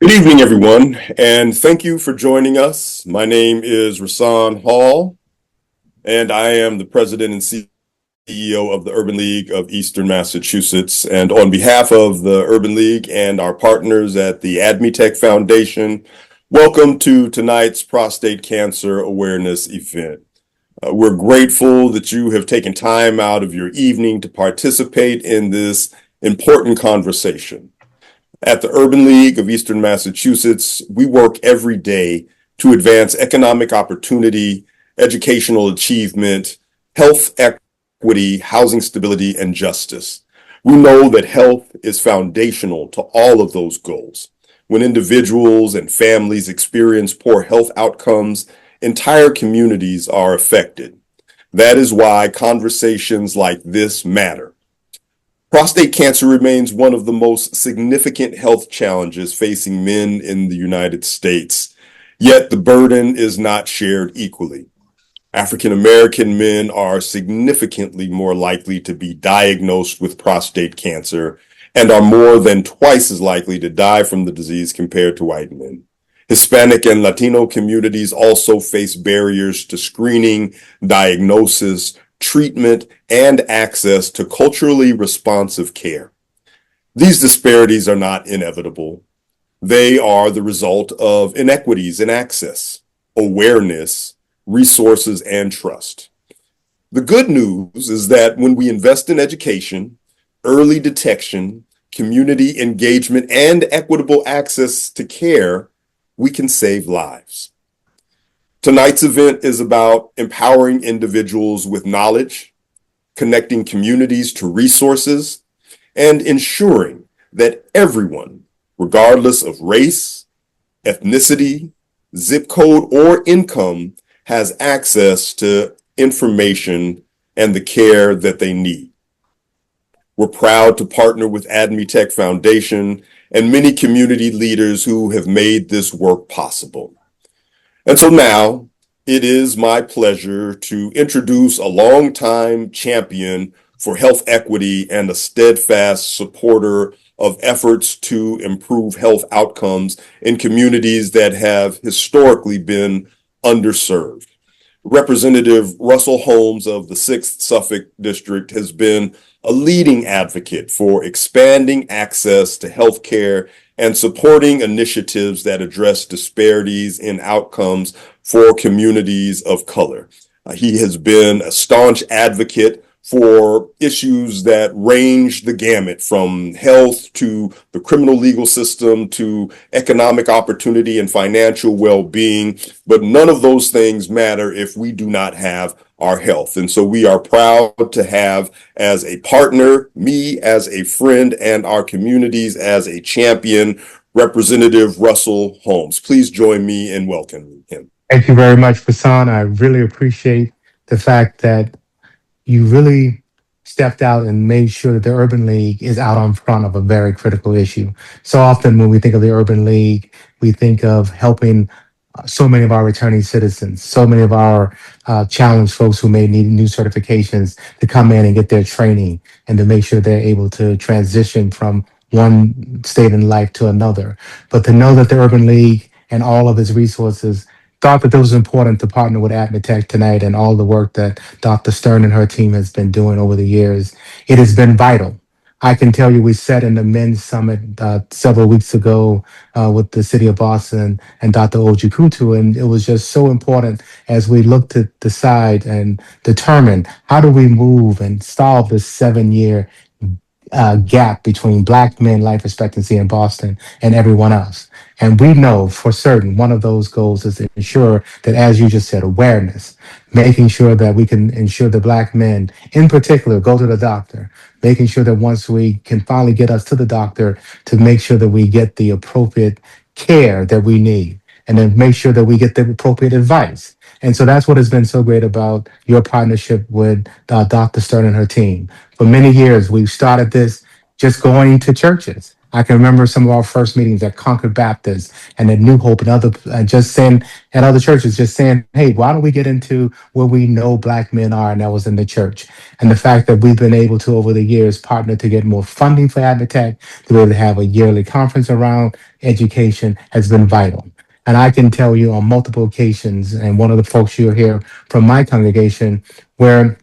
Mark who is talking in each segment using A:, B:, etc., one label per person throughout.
A: Good evening, everyone, and thank you for joining us. My name is Rasan Hall, and I am the president and CEO of the Urban League of Eastern Massachusetts. And on behalf of the Urban League and our partners at the AdMeTech Foundation, welcome to tonight's Prostate Cancer Awareness event. We're grateful that you have taken time out of your evening to participate in this important conversation. At the Urban League of Eastern Massachusetts, we work every day to advance economic opportunity, educational achievement, health equity, housing stability, and justice. We know that health is foundational to all of those goals. When individuals and families experience poor health outcomes, entire communities are affected. That is why conversations like this matter. Prostate cancer remains one of the most significant health challenges facing men in the United States, yet the burden is not shared equally. African American men are significantly more likely to be diagnosed with prostate cancer and are more than twice as likely to die from the disease compared to white men. Hispanic and Latino communities also face barriers to screening, diagnosis, treatment, and access to culturally responsive care. These disparities are not inevitable. They are the result of inequities in access, awareness, resources, and trust. The good news is that when we invest in education, early detection, community engagement, and equitable access to care, we can save lives. Tonight's event is about empowering individuals with knowledge, connecting communities to resources, and ensuring that everyone, regardless of race, ethnicity, zip code, or income, has access to information and the care that they need. We're proud to partner with AdMeTech Foundation and many community leaders who have made this work possible. And so now it is my pleasure to introduce a longtime champion for health equity and a steadfast supporter of efforts to improve health outcomes in communities that have historically been underserved. Representative Russell Holmes of the 6th Suffolk District has been a leading advocate for expanding access to health care and supporting initiatives that address disparities in outcomes for communities of color. He has been a staunch advocate for issues that range the gamut from health to the criminal legal system to economic opportunity and financial well-being. But none of those things matter if we do not have our health. And so we are proud to have as a partner, me as a friend, and our communities as a champion, Representative Russell Holmes. Please join me in welcoming him.
B: Thank you very much, Hassan. I really appreciate the fact that you really stepped out and made sure that the Urban League is out on front of a very critical issue. So often when we think of the Urban League, we think of helping so many of our returning citizens, so many of our challenged folks who may need new certifications to come in and get their training and to make sure they're able to transition from one state in life to another. But to know that the Urban League and all of its resources thought that it was important to partner with AdMeTech tonight and all the work that Dr. Stern and her team has been doing over the years. It has been vital. I can tell you we sat in the men's summit several weeks ago with the city of Boston and Dr. Ojikutu, and it was just so important as we looked to decide and determine how do we move and solve this 7-year gap between Black men life expectancy in Boston and everyone else. And we know for certain one of those goals is to ensure that, as you just said, awareness, making sure that we can ensure that Black men in particular go to the doctor, making sure that once we can finally get us to the doctor, to make sure that we get the appropriate care that we need, and then make sure that we get the appropriate advice. And so that's what has been so great about your partnership with Dr. Stern and her team. For many years, we've started this just going to churches I can remember some of our first meetings at Concord Baptist and at New Hope and other, just saying at other churches, just saying, hey, why don't we get into where we know Black men are? And that was in the church. And the fact that we've been able to, over the years, partner to get more funding for AdMeTech, to be able to have a yearly conference around education has been vital. And I can tell you on multiple occasions, and one of the folks you'll hear from my congregation, where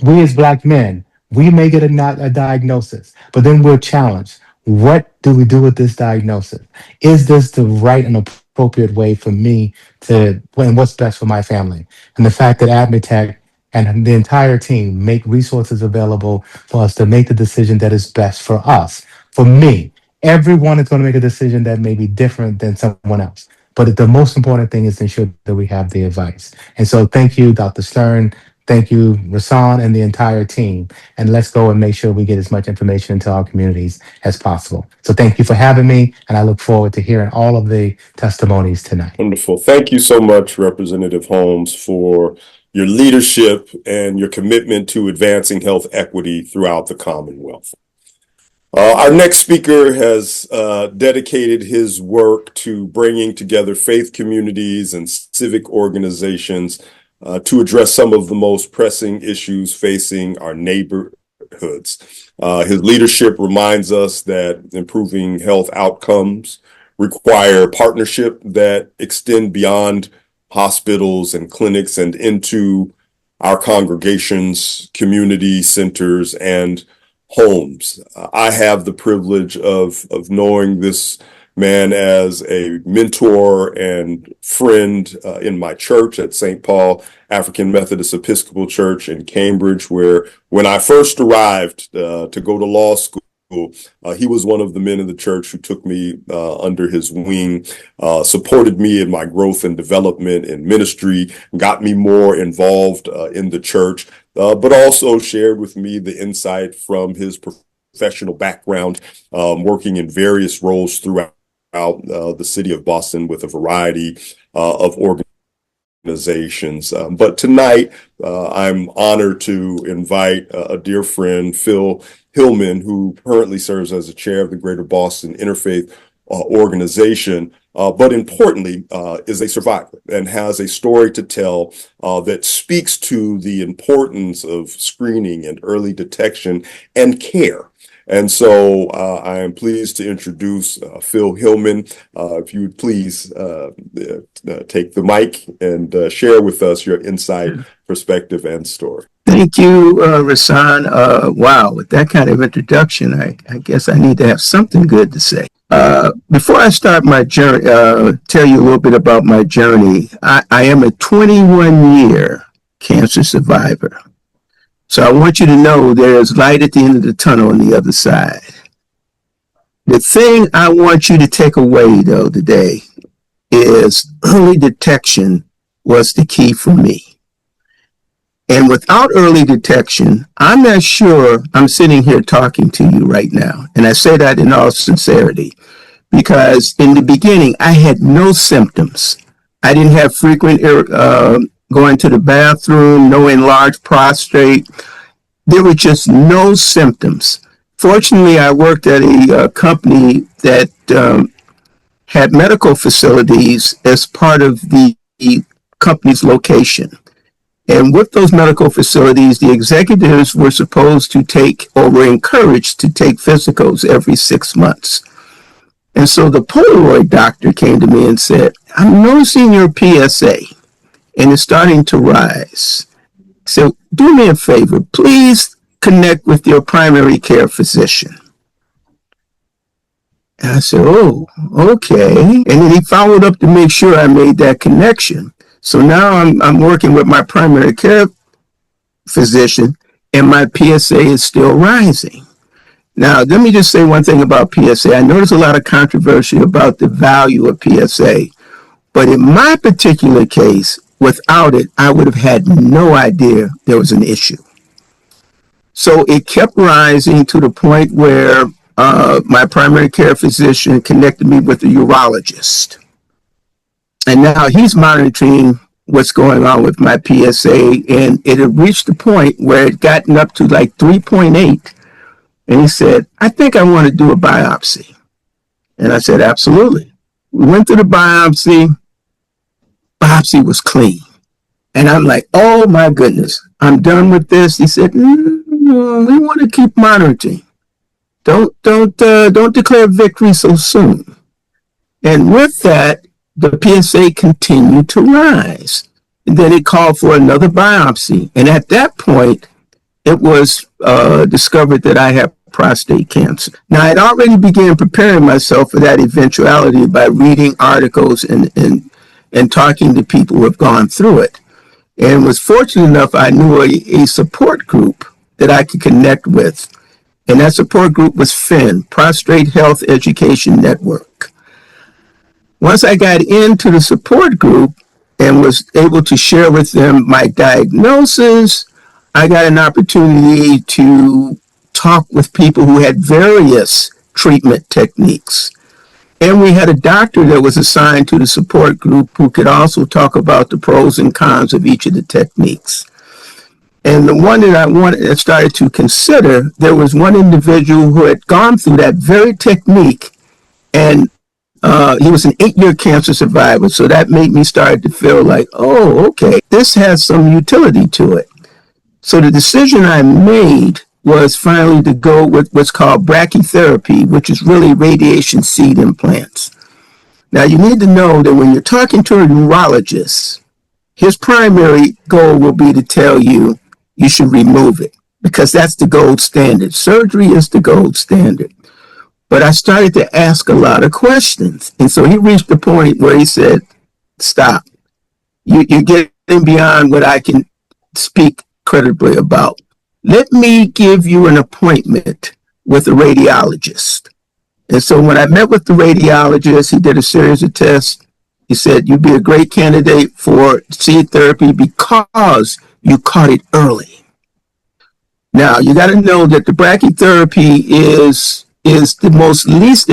B: we as Black men, we may get a diagnosis, but then we're challenged. What do we do with this diagnosis? Is this the right and appropriate way for me to, and what's best for my family? And the fact that AdMeTech and the entire team make resources available for us to make the decision that is best for us. For me, everyone is going to make a decision that may be different than someone else. But the most important thing is to ensure that we have the advice. And so thank you, Dr. Stern. Thank you, Rasan, and the entire team. And let's go and make sure we get as much information into our communities as possible. So thank you for having me, and I look forward to hearing all of the testimonies tonight.
A: Wonderful. Thank you so much, Representative Holmes, for your leadership and your commitment to advancing health equity throughout the Commonwealth. Our next speaker has dedicated his work to bringing together faith communities and civic organizations to address some of the most pressing issues facing our neighborhoods. His leadership reminds us that improving health outcomes require partnership that extend beyond hospitals and clinics and into our congregations, community centers, and homes. I have the privilege of knowing this man as a mentor and friend in my church at St. Paul African Methodist Episcopal Church in Cambridge, where when I first arrived to go to law school, he was one of the men in the church who took me under his wing, supported me in my growth and development in ministry, got me more involved in the church, but also shared with me the insight from his professional background, working in various roles throughout the city of Boston with a variety of organizations. But tonight, I'm honored to invite a dear friend, Phil Hillman, who currently serves as the chair of the Greater Boston Interfaith Organization, but importantly, is a survivor and has a story to tell that speaks to the importance of screening and early detection and care. And so I am pleased to introduce Phil Hillman. If you would please take the mic and share with us your insight, perspective, and story.
C: Thank you, Rasan. Wow, with that kind of introduction, I guess I need to have something good to say. Before I start my journey, tell you a little bit about my journey, I am a 21-year cancer survivor. So I want you to know there's light at the end of the tunnel on the other side. The thing I want you to take away, though, today is early detection was the key for me. And without early detection, I'm not sure I'm sitting here talking to you right now. And I say that in all sincerity, because in the beginning, I had no symptoms. I didn't have frequent going to the bathroom, no enlarged prostate. There were just no symptoms. Fortunately, I worked at a company that had medical facilities as part of the company's location. And with those medical facilities, the executives were supposed to take, or were encouraged to take physicals every 6 months. And so the Polaroid doctor came to me and said, I'm noticing your PSA and it's starting to rise. So do me a favor, please connect with your primary care physician. And I said, oh, okay. And then he followed up to make sure I made that connection. So now I'm working with my primary care physician and my PSA is still rising. Now, let me just say one thing about PSA. I know there's a lot of controversy about the value of PSA, but in my particular case, without it, I would have had no idea there was an issue. So it kept rising to the point where my primary care physician connected me with a urologist. And now he's monitoring what's going on with my PSA, and it had reached the point where it gotten up to like 3.8, And he said, I think I want to do a biopsy. And I said, absolutely. We went to the biopsy. Biopsy was clean. And I'm like, oh my goodness, I'm done with this. He said, no, we want to keep monitoring. Don't declare victory so soon. And with that, the PSA continued to rise. And then it called for another biopsy. And at that point, it was discovered that I have prostate cancer. Now, I'd already began preparing myself for that eventuality by reading articles and talking to people who have gone through it. And was fortunate enough, I knew a support group that I could connect with. And that support group was PHEN, Prostate Health Education Network. Once I got into the support group and was able to share with them my diagnosis, I got an opportunity to talk with people who had various treatment techniques. And we had a doctor that was assigned to the support group who could also talk about the pros and cons of each of the techniques. And the one that I started to consider, there was one individual who had gone through that very technique, and he was an 8-year cancer survivor. So that made me start to feel like, oh, okay, this has some utility to it. So the decision I made was finally to go with what's called brachytherapy, which is really radiation seed implants. Now, you need to know that when you're talking to a urologist, his primary goal will be to tell you you should remove it because that's the gold standard. Surgery is the gold standard. But I started to ask a lot of questions. And so he reached the point where he said, stop. You're getting beyond what I can speak credibly about. Let me give you an appointment with a radiologist. And so when I met with the radiologist, he did a series of tests. He said, you'd be a great candidate for seed therapy because you caught it early. Now, you got to know that the brachytherapy is the most least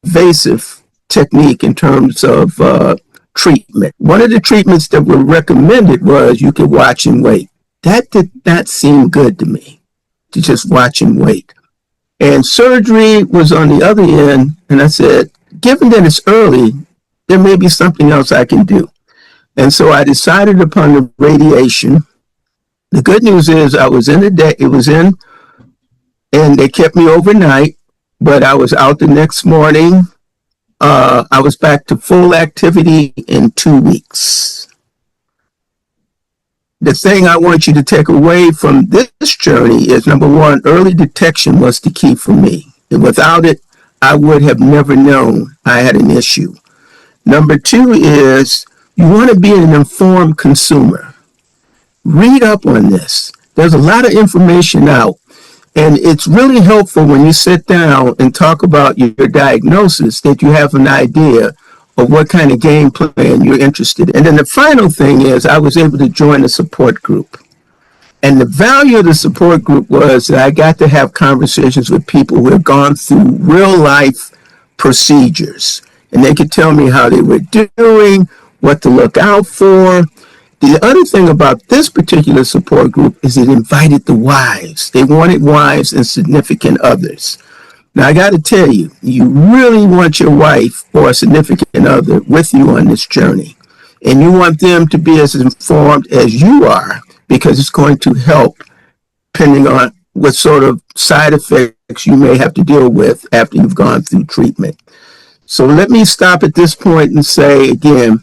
C: invasive technique in terms of treatment. One of the treatments that were recommended was you could watch and wait. That did not seem good to me, to just watch and wait. And surgery was on the other end, and I said, given that it's early, there may be something else I can do. And so I decided upon the radiation. The good news is I was in the day, it was in, and they kept me overnight, but I was out the next morning. I was back to full activity in 2 weeks. The thing I want you to take away from this journey is, number one, early detection was the key for me. And without it, I would have never known I had an issue. Number two is you want to be an informed consumer. Read up on this. There's a lot of information out. And it's really helpful when you sit down and talk about your diagnosis that you have an idea of what kind of game plan you're interested in. And then the final thing is I was able to join a support group. And the value of the support group was that I got to have conversations with people who had gone through real life procedures. And they could tell me how they were doing, what to look out for. The other thing about this particular support group is it invited the wives. They wanted wives and significant others. Now, I got to tell you, you really want your wife or a significant other with you on this journey. And you want them to be as informed as you are because it's going to help depending on what sort of side effects you may have to deal with after you've gone through treatment. So let me stop at this point and say, again,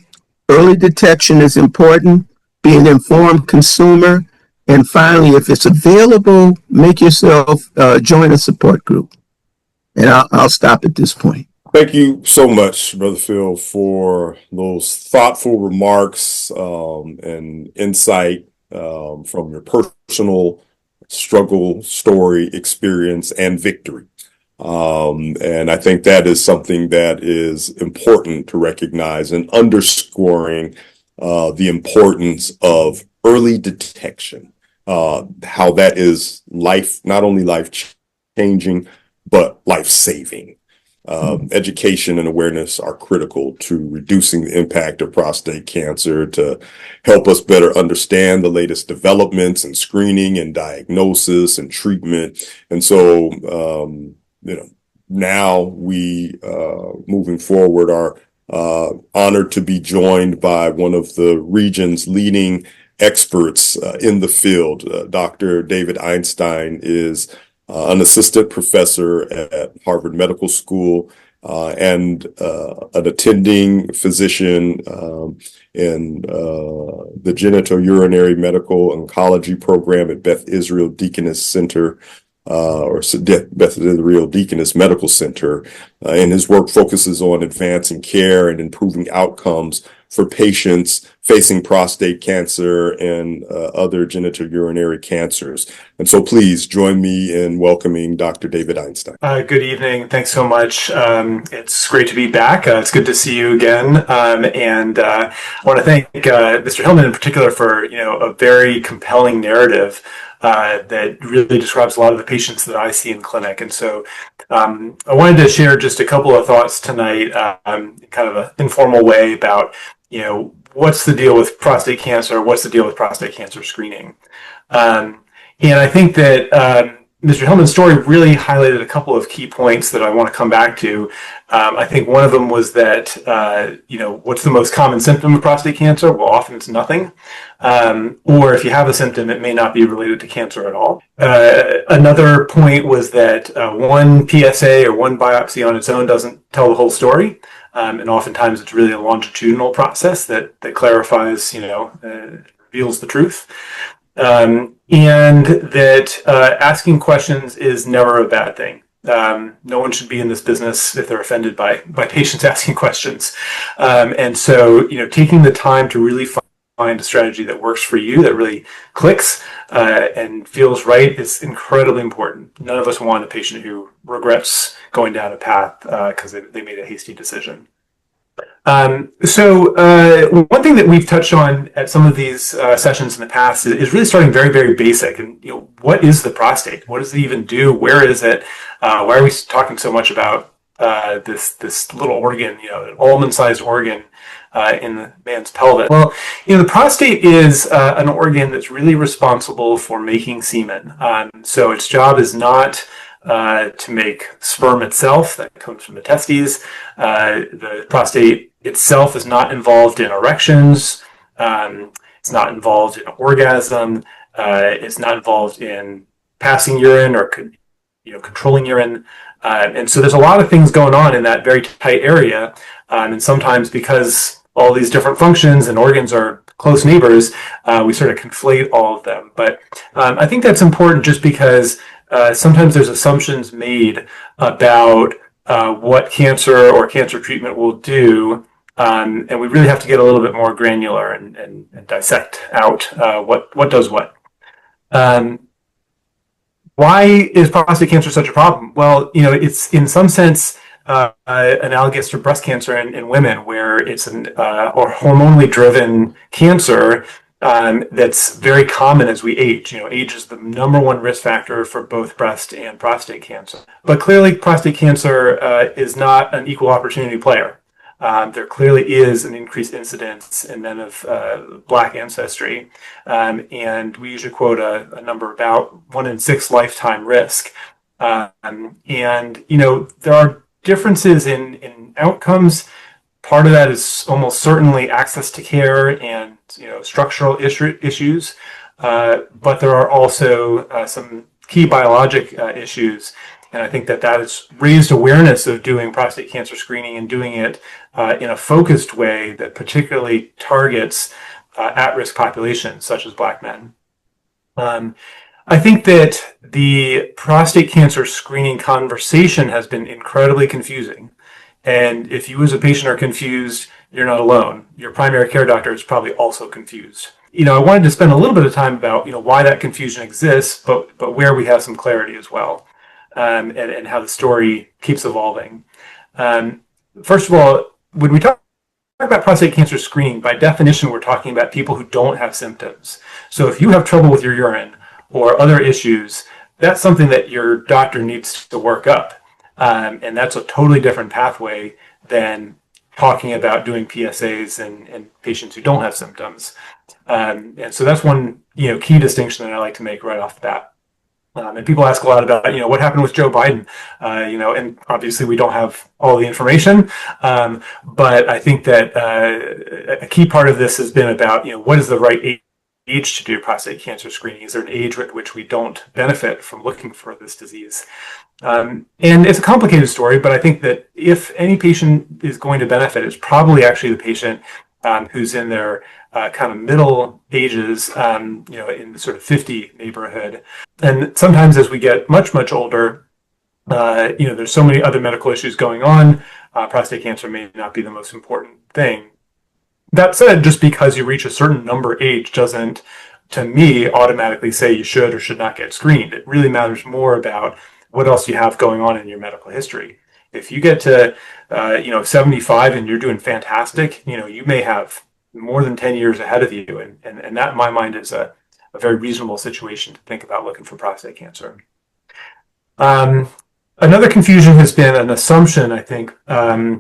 C: early detection is important, be an informed consumer, and finally, if it's available, make yourself join a support group. And I'll stop at this point.
A: Thank you so much, Brother Phil, for those thoughtful remarks and insight from your personal struggle, story, experience, and victory. And I think that is something that is important to recognize and underscoring the importance of early detection, how that is not only life changing, but life saving. education and awareness are critical to reducing the impact of prostate cancer, to help us better understand the latest developments in screening and diagnosis and treatment. And so, now we, moving forward, are honored to be joined by one of the region's leading experts in the field. Dr. David Einstein is an assistant professor at Harvard Medical School and an attending physician in the genitourinary medical oncology program at Beth Israel Deaconess Center. Beth Israel Deaconess Medical Center, and his work focuses on advancing care and improving outcomes for patients facing prostate cancer and other genitourinary cancers. And so please join me in welcoming Dr. David Einstein.
D: Good evening. Thanks so much. It's great to be back. It's good to see you again. And I want to thank Mr. Hillman in particular for, a very compelling narrative that really describes a lot of the patients that I see in clinic. And so I wanted to share just a couple of thoughts tonight, kind of an informal way about, what's the deal with prostate cancer? What's the deal with prostate cancer screening? And I think that Mr. Hillman's story really highlighted a couple of key points that I want to come back to. I think one of them was that, what's the most common symptom of prostate cancer? Well, often it's nothing. Or if you have a symptom, it may not be related to cancer at all. Another point was that one PSA or one biopsy on its own doesn't tell the whole story. And oftentimes it's really a longitudinal process that clarifies, reveals the truth. And that asking questions is never a bad thing. No one should be in this business if they're offended by patients asking questions. And so, taking the time to really find a strategy that works for you, that really clicks and feels right, is incredibly important. None of us want a patient who regrets going down a path because they made a hasty decision. So one thing that we've touched on at some of these sessions in the past is really starting very, very basic. And what is the prostate? What does it even do? Where is it? Why are we talking so much about this little organ, an almond-sized organ in the man's pelvis? Well, the prostate is an organ that's really responsible for making semen. So its job is not to make sperm itself that comes from the testes. The prostate itself is not involved in erections. It's not involved in orgasm. It's not involved in passing urine or controlling urine. And so there's a lot of things going on in that very tight area. And sometimes because all these different functions and organs are close neighbors, we sort of conflate all of them. But I think that's important just because sometimes there's assumptions made about what cancer or cancer treatment will do, and we really have to get a little bit more granular and dissect out what does what. Why is prostate cancer such a problem? Well, it's in some sense analogous to breast cancer in women, where it's or hormonally driven cancer that's very common as we age. Age is the number one risk factor for both breast and prostate cancer. But clearly, prostate cancer is not an equal opportunity player. There clearly is an increased incidence in men of Black ancestry. And we usually quote a number about 1 in 6 lifetime risk. And, there are differences in outcomes. Part of that is almost certainly access to care and structural issues, but there are also some key biologic issues, and I think that has raised awareness of doing prostate cancer screening and doing it in a focused way that particularly targets at-risk populations such as Black men. I think that the prostate cancer screening conversation has been incredibly confusing. And if you as a patient are confused, you're not alone. Your primary care doctor is probably also confused. I wanted to spend a little bit of time about, why that confusion exists, but where we have some clarity as well, and how the story keeps evolving. First of all, when we talk about prostate cancer screening, by definition, we're talking about people who don't have symptoms. So if you have trouble with your urine or other issues, that's something that your doctor needs to work up. And that's a totally different pathway than talking about doing PSAs in patients who don't have symptoms. And so that's one, key distinction that I like to make right off the bat. And people ask a lot about, what happened with Joe Biden, and obviously we don't have all the information. But I think that a key part of this has been about, what is the right age to do prostate cancer screening? Is there an age at which we don't benefit from looking for this disease? And it's a complicated story, but I think that if any patient is going to benefit, it's probably actually the patient who's in their kind of middle ages, in the sort of 50 neighborhood. And sometimes as we get much, much older, there's so many other medical issues going on. Prostate cancer may not be the most important thing. That said, just because you reach a certain number age doesn't, to me, automatically say you should or should not get screened. It really matters more about what else you have going on in your medical history. If you get to, 75 and you're doing fantastic, you may have more than 10 years ahead of you. And that, in my mind, is a very reasonable situation to think about looking for prostate cancer. Another confusion has been an assumption, I think,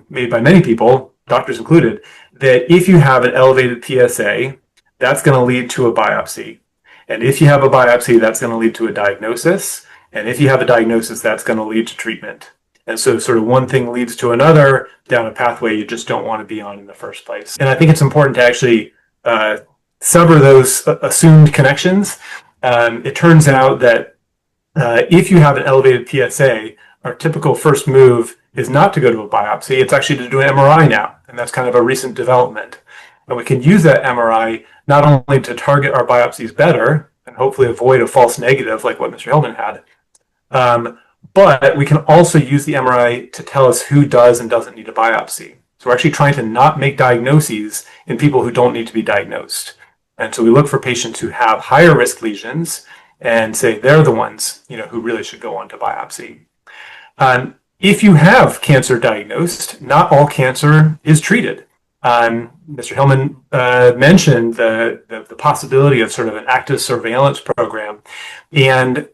D: made by many people, doctors included, that if you have an elevated PSA, that's going to lead to a biopsy. And if you have a biopsy, that's going to lead to a diagnosis. And if you have a diagnosis, that's going to lead to treatment. And so sort of one thing leads to another down a pathway you just don't want to be on in the first place. And I think it's important to actually sever those assumed connections. It turns out that if you have an elevated PSA, our typical first move is not to go to a biopsy. It's actually to do an MRI now. And that's kind of a recent development. And we can use that MRI not only to target our biopsies better and hopefully avoid a false negative like what Mr. Hillman had, but we can also use the MRI to tell us who does and doesn't need a biopsy. So we're actually trying to not make diagnoses in people who don't need to be diagnosed. And so we look for patients who have higher risk lesions and say they're the ones, who really should go on to biopsy. If you have cancer diagnosed, not all cancer is treated. Mr. Hillman mentioned the possibility of sort of an active surveillance program. And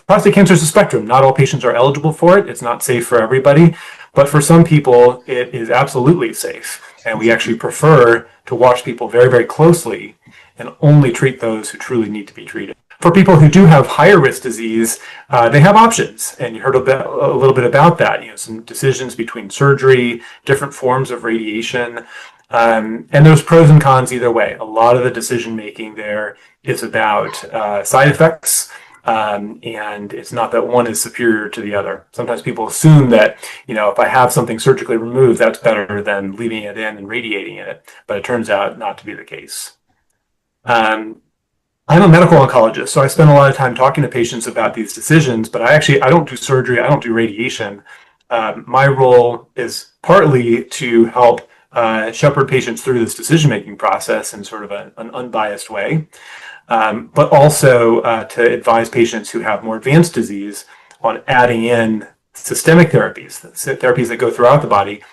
D: prostate cancer is a spectrum. Not all patients are eligible for it. It's not safe for everybody. But for some people, it is absolutely safe. And we actually prefer to watch people very, very closely and only treat those who truly need to be treated. For people who do have higher risk disease, they have options. And you heard a little bit about that, some decisions between surgery, different forms of radiation. And there's pros and cons either way. A lot of the decision making there is about side effects. And it's not that one is superior to the other. Sometimes people assume that, if I have something surgically removed, that's better than leaving it in and radiating it. But it turns out not to be the case. I'm a medical oncologist, so I spend a lot of time talking to patients about these decisions, but I don't do surgery, I don't do radiation. My role is partly to help shepherd patients through this decision-making process in sort of an unbiased way, but also to advise patients who have more advanced disease on adding in systemic therapies that go throughout the body,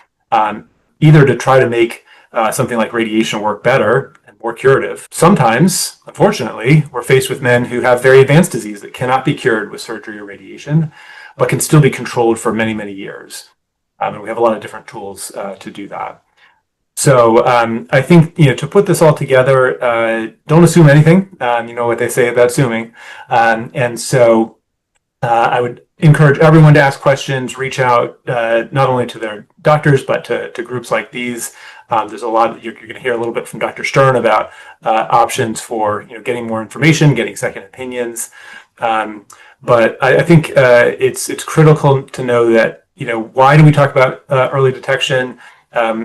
D: either to try to make something like radiation work better and more curative. Sometimes, unfortunately, we're faced with men who have very advanced disease that cannot be cured with surgery or radiation, but can still be controlled for many, many years. And we have a lot of different tools to do that. So I think, to put this all together, don't assume anything. You know what they say about assuming. And so I would encourage everyone to ask questions, reach out not only to their doctors, but to groups like these. There's a lot, you're going to hear a little bit from Dr. Stern about options for getting more information, getting second opinions. But I think it's critical to know that, why do we talk about early detection?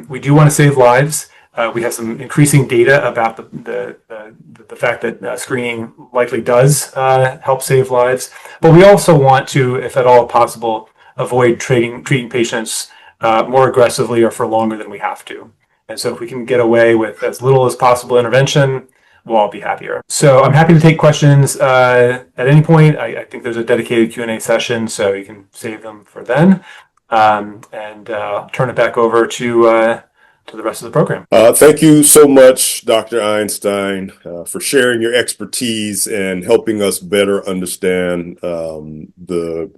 D: We do want to save lives. We have some increasing data about the fact that screening likely does help save lives. But we also want to, if at all possible, avoid treating patients more aggressively or for longer than we have to. And so if we can get away with as little as possible intervention, we'll all be happier. So I'm happy to take questions at any point. I think there's a dedicated Q&A session, so you can save them for then. And I'll turn it back over to the rest of the program.
A: Thank you so much, Dr. Einstein, for sharing your expertise and helping us better understand the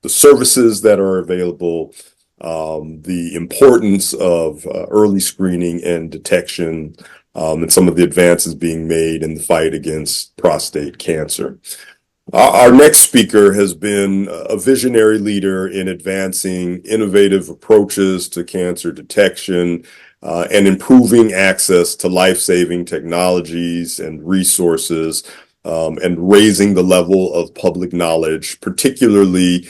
A: the services that are available, the importance of early screening and detection, and some of the advances being made in the fight against prostate cancer. Our next speaker has been a visionary leader in advancing innovative approaches to cancer detection and improving access to life-saving technologies and resources, and raising the level of public knowledge, particularly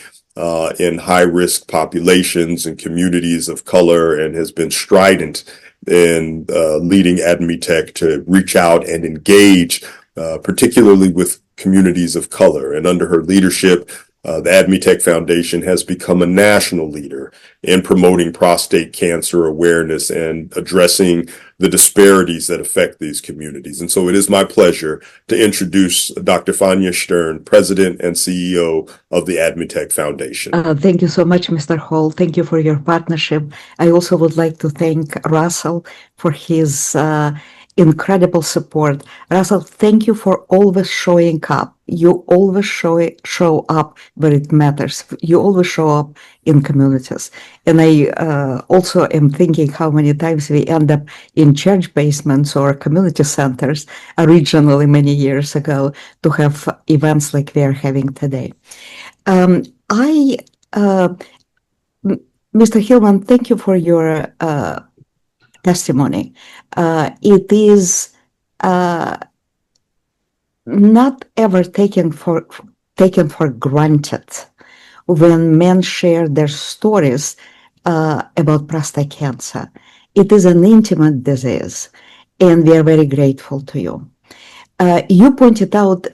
A: in high-risk populations and communities of color, and has been strident in leading AdMeTech to reach out and engage, particularly with communities of color. And under her leadership, the AdMeTech Foundation has become a national leader in promoting prostate cancer awareness and addressing the disparities that affect these communities. And so it is my pleasure to introduce Dr. Fania Stern, President and CEO of the AdMeTech Foundation.
E: Thank you so much, Mr. Hall. Thank you for your partnership. I also would like to thank Russell for his incredible support. Russell, thank you for always showing up. You always show up where it matters. You always show up in communities. And I also am thinking how many times we end up in church basements or community centers originally many years ago to have events like we are having today. Mr. Hillman, thank you for your testimony. It is not ever taken for granted when men share their stories about prostate cancer. It is an intimate disease, and we are very grateful to you. You pointed out,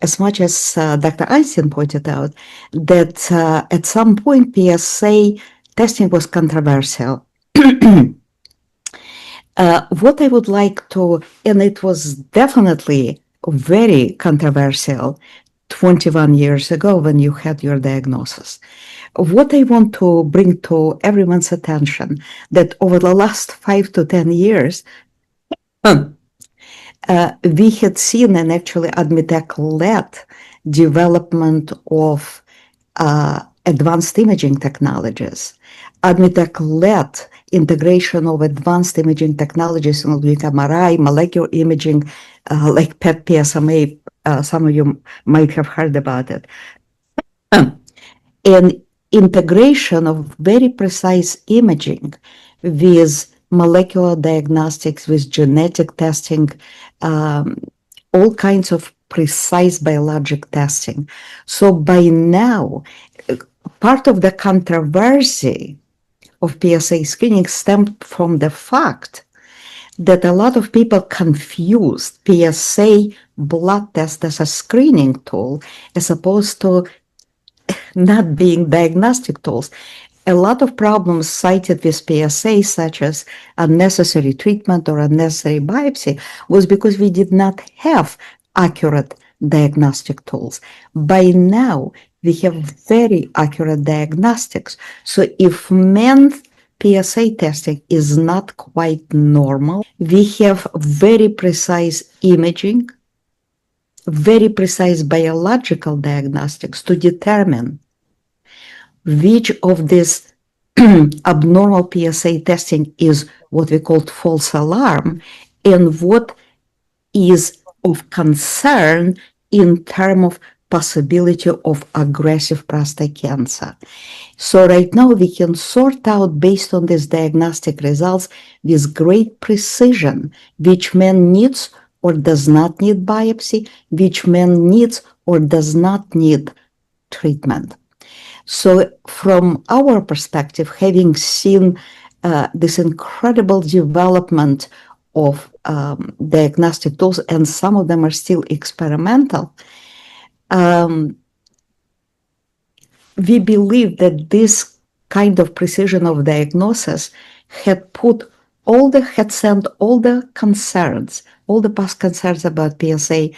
E: as much as Dr. Einstein pointed out, that at some point PSA testing was controversial. What I would like to, and it was definitely very controversial 21 years ago when you had your diagnosis. What I want to bring to everyone's attention that over the last 5 to 10 years, we had seen, and actually AdMeTech led development of advanced imaging technologies. AdMeTech led integration of advanced imaging technologies, including MRI, molecular imaging, like PET PSMA. Some of you might have heard about it. And integration of very precise imaging with molecular diagnostics, with genetic testing, all kinds of precise biologic testing. So by now, part of the controversy of PSA screening stemmed from the fact that a lot of people confused PSA blood test as a screening tool as opposed to not being diagnostic tools. A lot of problems cited with PSA, such as unnecessary treatment or unnecessary biopsy, was because we did not have accurate diagnostic tools. By now, we have very accurate diagnostics. So if men's PSA testing is not quite normal, we have very precise imaging, very precise biological diagnostics to determine which of this abnormal PSA testing is what we call false alarm and what is of concern in terms of possibility of aggressive prostate cancer. So right now we can sort out based on these diagnostic results with great precision which man needs or does not need biopsy, which man needs or does not need treatment. So from our perspective, having seen this incredible development of diagnostic tools, and some of them are still experimental, we believe that this kind of precision of diagnosis had sent all the concerns, all the past concerns about PSA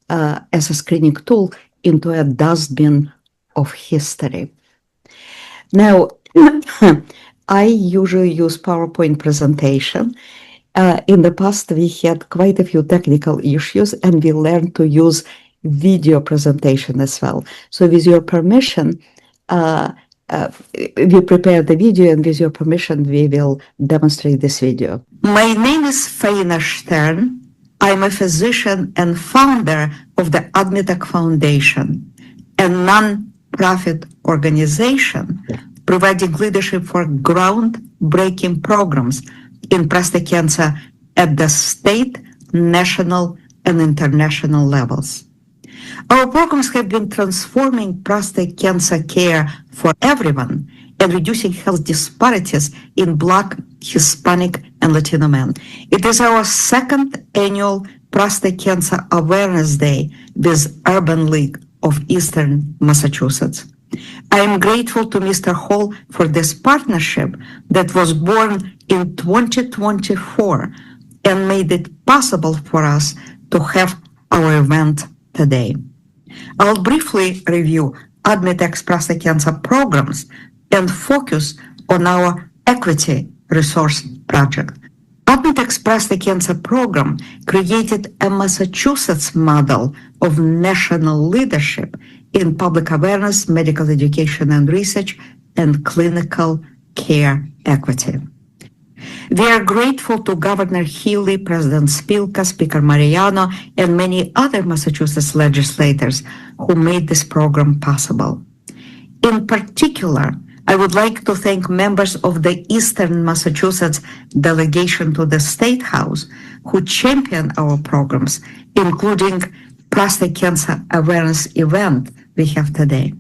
E: as a screening tool into a dustbin of history. Now, I usually use PowerPoint presentation. In the past, we had quite a few technical issues, and we learned to use video presentation as well. So with your permission, we prepare the video, and with your permission, we will demonstrate this video. My name is Faina Stern. I'm a physician and founder of the AdMeTech Foundation, a non-profit organization providing leadership for groundbreaking programs in prostate cancer at the state, national, and international levels. Our programs have been transforming prostate cancer care for everyone and reducing health disparities in Black, Hispanic, and Latino men. It is our second annual Prostate Cancer Awareness Day with Urban League of Eastern Massachusetts. I am grateful to Mr. Hall for this partnership that was born in 2024 and made it possible for us to have our event today. I'll briefly review AdMeTech's prostate cancer programs and focus on our equity resource project. AdMeTech's prostate cancer program created a Massachusetts model of national leadership in public awareness, medical education and research, and clinical care equity. We are grateful to Governor Healy, President Spilka, Speaker Mariano, and many other Massachusetts legislators who made this program possible. In particular, I would like to thank members of the Eastern Massachusetts delegation to the State House who championed our programs, including prostate cancer awareness event we have today.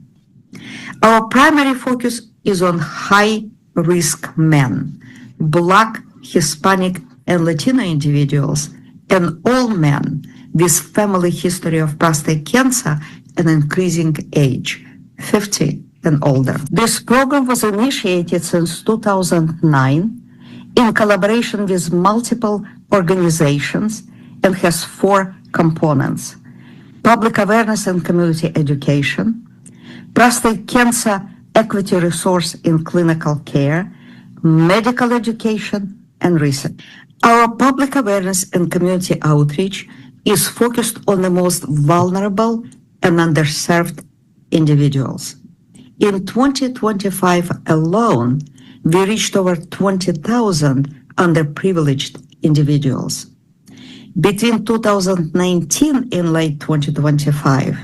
E: Our primary focus is on high-risk men, Black, Hispanic, and Latino individuals, and all men with family history of prostate cancer and increasing age, 50 and older. This program was initiated since 2009 in collaboration with multiple organizations and has 4 components: public awareness and community education, prostate cancer equity resource in clinical care, medical education, and research. Our public awareness and community outreach is focused on the most vulnerable and underserved individuals. In 2025 alone, we reached over 20,000 underprivileged individuals. Between 2019 and late 2025,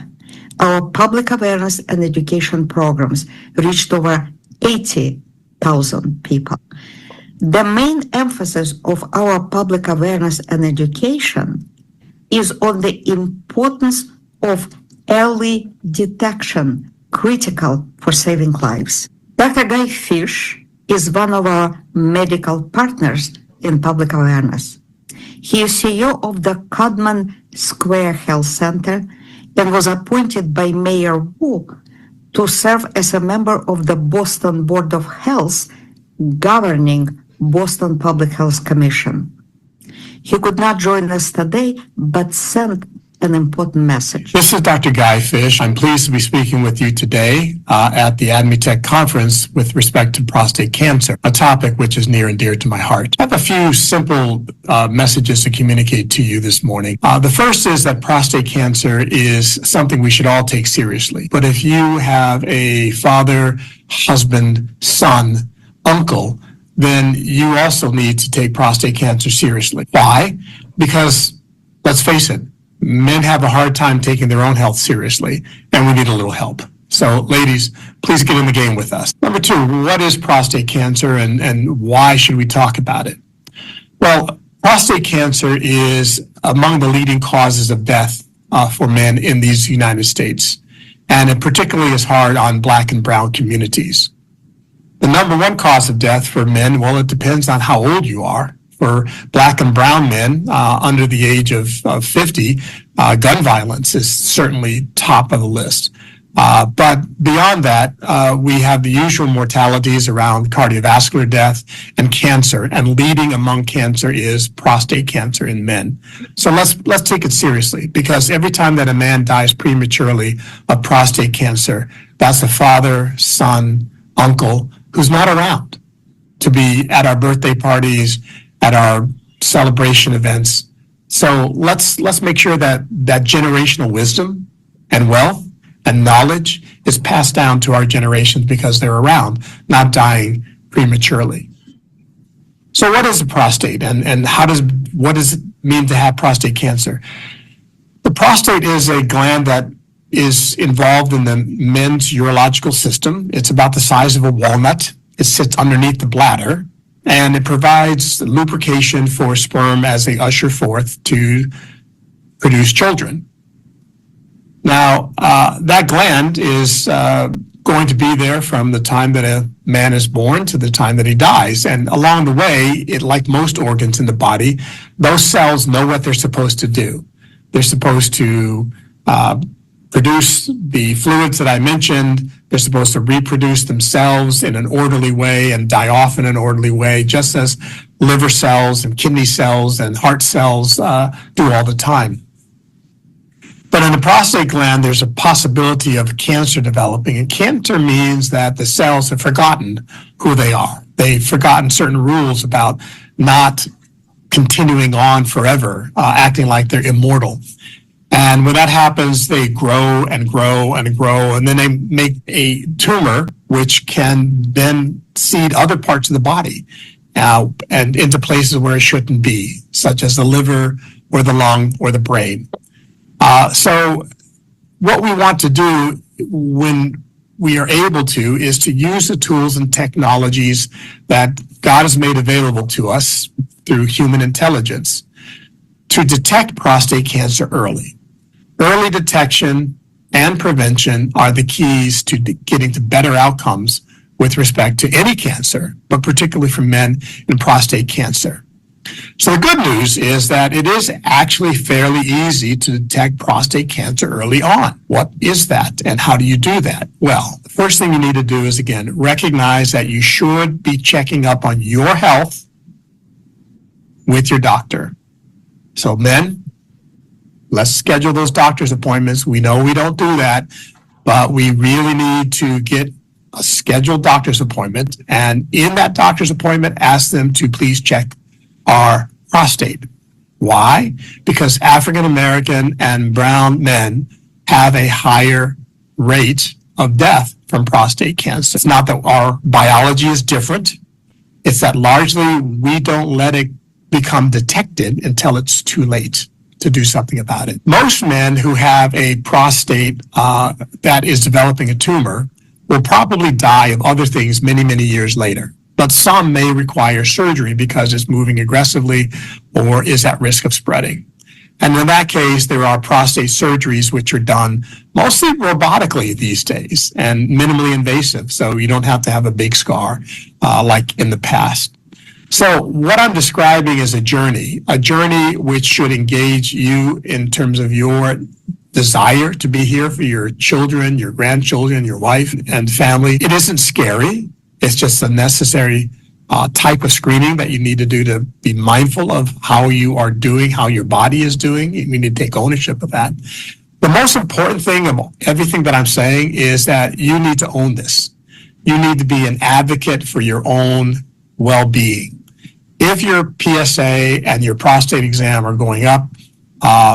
E: our public awareness and education programs reached over 80,000 people. The main emphasis of our public awareness and education is on the importance of early detection, critical for saving lives. Dr. Guy Fish is one of our medical partners in public awareness. He is CEO of the Codman Square Health Center and was appointed by Mayor Wu to serve as a member of the Boston Board of Health governing Boston Public Health Commission. He could not join us today, but sent an important message.
F: This is Dr. Guy Fish. I'm pleased to be speaking with you today at the AdMeTech conference with respect to prostate cancer, a topic which is near and dear to my heart. I have a few simple messages to communicate to you this morning. The first is that prostate cancer is something we should all take seriously. But if you have a father, husband, son, uncle, then you also need to take prostate cancer seriously. Why? Because, let's face it, men have a hard time taking their own health seriously, and we need a little help. So, ladies, please get in the game with us. Number 2, what is prostate cancer and why should we talk about it? Well, prostate cancer is among the leading causes of death for men in these United States, and it particularly is hard on Black and brown communities. The number 1 cause of death for men, well, it depends on how old you are. For Black and brown men under the age of 50, gun violence is certainly top of the list. But beyond that, we have the usual mortalities around cardiovascular death and cancer, and leading among cancer is prostate cancer in men. So let's take it seriously, because every time that a man dies prematurely of prostate cancer, that's a father, son, uncle who's not around to be at our birthday parties, at our celebration events. So let's make sure that that generational wisdom and wealth and knowledge is passed down to our generations because they're around, not dying prematurely. So what is a prostate, and what does it mean to have prostate cancer? The prostate is a gland that is involved in the men's urological system. It's about the size of a walnut. It sits underneath the bladder, and it provides lubrication for sperm as they usher forth to produce children. Now, that gland is going to be there from the time that a man is born to the time that he dies. And along the way, like most organs in the body, those cells know what they're supposed to do. They're supposed to produce the fluids that I mentioned. They're supposed to reproduce themselves in an orderly way and die off in an orderly way, just as liver cells and kidney cells and heart cells do all the time. But in the prostate gland, there's a possibility of cancer developing. And cancer means that the cells have forgotten who they are. They've forgotten certain rules about not continuing on forever, acting like they're immortal. And when that happens, they grow and grow and grow, and then they make a tumor, which can then seed other parts of the body and into places where it shouldn't be, such as the liver or the lung or the brain. So what we want to do when we are able to is to use the tools and technologies that God has made available to us through human intelligence to detect prostate cancer early. Early detection and prevention are the keys to getting to better outcomes with respect to any cancer, but particularly for men in prostate cancer. So the good news is that it is actually fairly easy to detect prostate cancer early on. What is that, and how do you do that? Well, the first thing you need to do is, again, recognize that you should be checking up on your health with your doctor. So men, let's schedule those doctor's appointments. We know we don't do that, but we really need to get a scheduled doctor's appointment. And in that doctor's appointment, ask them to please check our prostate. Why? Because African American and brown men have a higher rate of death from prostate cancer. It's not that our biology is different. It's that largely we don't let it become detected until it's too late to do something about it. Most men who have a prostate that is developing a tumor will probably die of other things many, many years later. But some may require surgery because it's moving aggressively or is at risk of spreading. And in that case, there are prostate surgeries which are done mostly robotically these days and minimally invasive, so you don't have to have a big scar like in the past. So what I'm describing is a journey which should engage you in terms of your desire to be here for your children, your grandchildren, your wife and family. It isn't scary. It's just a necessary type of screening that you need to do to be mindful of how you are doing, how your body is doing. We need to take ownership of that. The most important thing of everything that I'm saying is that you need to own this. You need to be an advocate for your own well-being. If your PSA and your prostate exam are going up,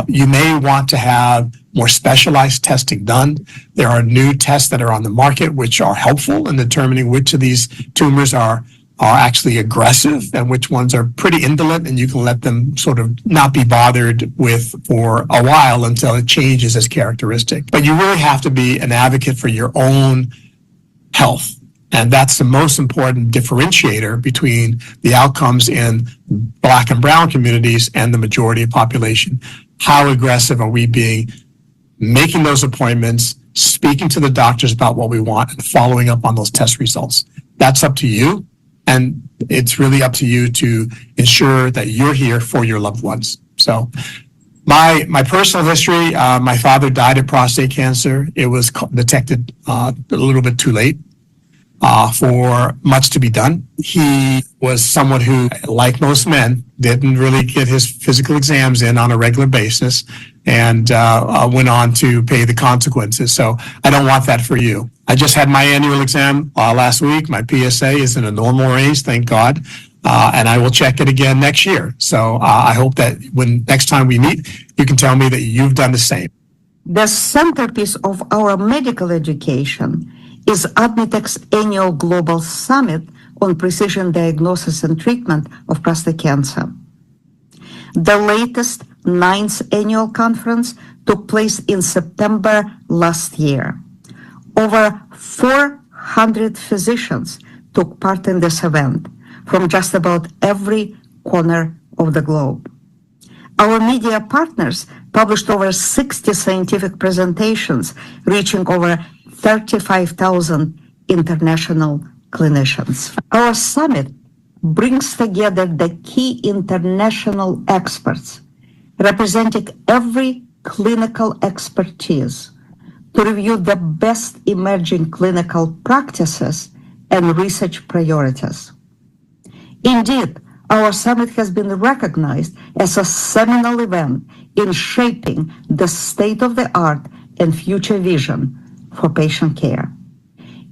F: you may want to have more specialized testing done. There are new tests that are on the market which are helpful in determining which of these tumors are actually aggressive and which ones are pretty indolent, and you can let them sort of not be bothered with for a while until it changes its characteristic. But you really have to be an advocate for your own health. And that's the most important differentiator between the outcomes in Black and brown communities and the majority of population. How aggressive are we being, making those appointments, speaking to the doctors about what we want, and following up on those test results? That's up to you. And it's really up to you to ensure that you're here for your loved ones. So my personal history, my father died of prostate cancer. It was detected a little bit too late. For much to be done. He was someone who, like most men, didn't really get his physical exams in on a regular basis and went on to pay the consequences. So I don't want that for you. I just had my annual exam last week. My PSA is in a normal range, thank God. And I will check it again next year. So I hope that when next time we meet, you can tell me that you've done the same.
E: The centerpiece of our medical education is AdMeTech's annual Global Summit on Precision Diagnosis and Treatment of Prostate Cancer. The latest 9th annual conference took place in September last year. Over 400 physicians took part in this event from just about every corner of the globe. Our media partners published over 60 scientific presentations, reaching over 35,000 international clinicians. Our summit brings together the key international experts representing every clinical expertise to review the best emerging clinical practices and research priorities. Indeed, our summit has been recognized as a seminal event in shaping the state-of-the-art and future vision for patient care.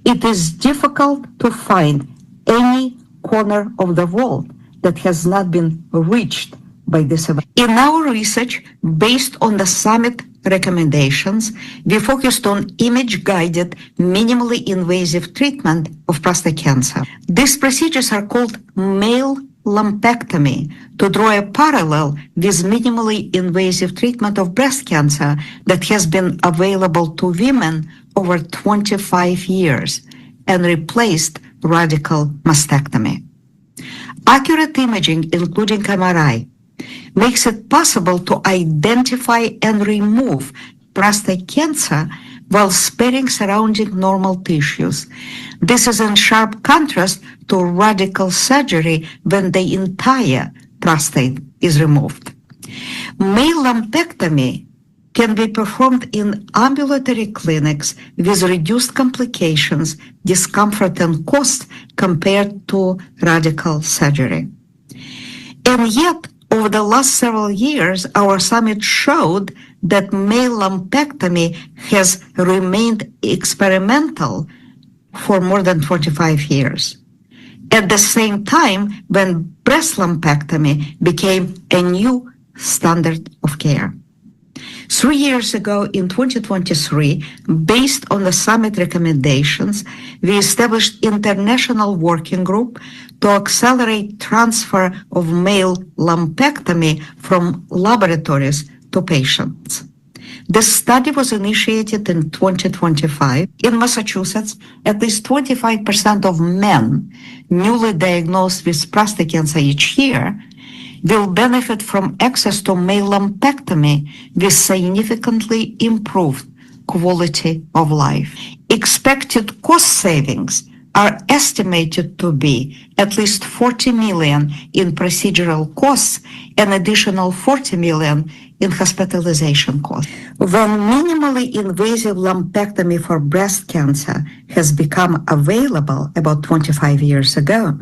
E: It is difficult to find any corner of the world that has not been reached by this event. In our research, based on the summit recommendations, we focused on image-guided, minimally invasive treatment of prostate cancer. These procedures are called male lumpectomy to draw a parallel with minimally invasive treatment of breast cancer that has been available to women over 25 years and replaced radical mastectomy. Accurate imaging, including MRI, makes it possible to identify and remove prostate cancer while sparing surrounding normal tissues. This is in sharp contrast to radical surgery when the entire prostate is removed. Male lumpectomy can be performed in ambulatory clinics with reduced complications, discomfort, and cost compared to radical surgery. And yet, over the last several years, our summit showed that male lumpectomy has remained experimental for more than 45 years. At the same time, when breast lumpectomy became a new standard of care. 3 years ago, in 2023, based on the summit recommendations, we established international working group to accelerate transfer of male lumpectomy from laboratories to patients. The study was initiated in 2025. In Massachusetts, at least 25% of men newly diagnosed with prostate cancer each year will benefit from access to male lumpectomy with significantly improved quality of life. Expected cost savings are estimated to be at least $40 million in procedural costs and additional $40 million in hospitalization costs. When minimally invasive lumpectomy for breast cancer has become available about 25 years ago,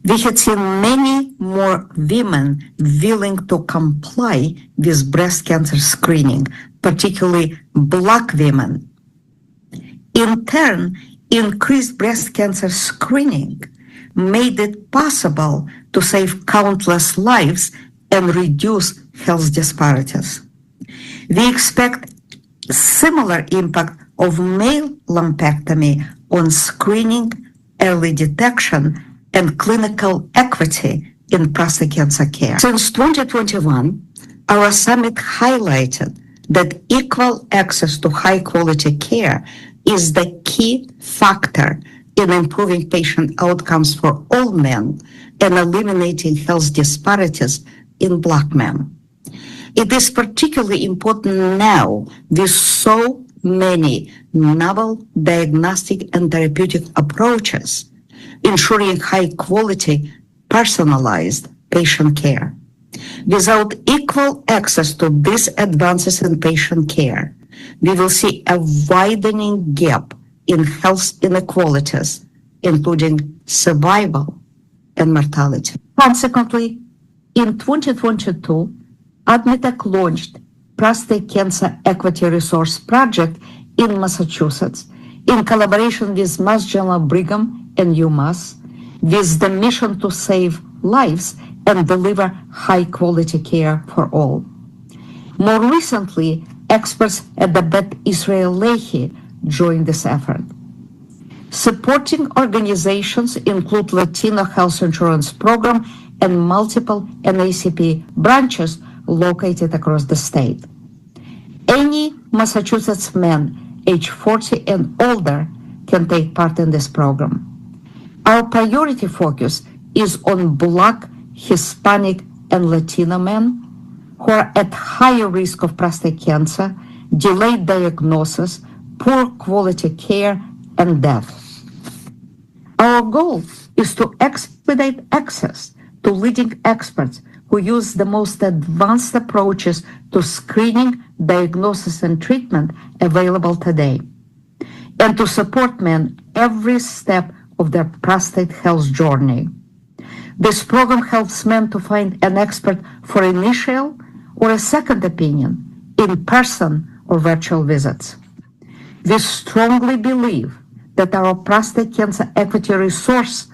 E: we had seen many more women willing to comply with breast cancer screening, particularly Black women. In turn, increased breast cancer screening made it possible to save countless lives and reduce health disparities. We expect similar impact of male lumpectomy on screening, early detection, and clinical equity in prostate cancer care. Since 2021, our summit highlighted that equal access to high-quality care is the key factor in improving patient outcomes for all men and eliminating health disparities in Black men. It is particularly important now with so many novel diagnostic and therapeutic approaches, ensuring high-quality, personalized patient care. Without equal access to these advances in patient care, we will see a widening gap in health inequalities, including survival and mortality. Consequently, in 2022, AdMeTech launched Prostate Cancer Equity Resource Project in Massachusetts in collaboration with Mass General Brigham and UMass, with the mission to save lives and deliver high-quality care for all. More recently, experts at the Bet Israel Lehi joined this effort. Supporting organizations include Latino Health Insurance Program and multiple NACP branches located across the state. Any Massachusetts man age 40 and older can take part in this program. Our priority focus is on Black, Hispanic, and Latino men who are at higher risk of prostate cancer, delayed diagnosis, poor quality care, and death. Our goal is to expedite access to leading experts who use the most advanced approaches to screening, diagnosis, and treatment available today, and to support men every step of their prostate health journey. This program helps men to find an expert for initial or a second opinion, in person or virtual visits. We strongly believe that our prostate cancer equity resource,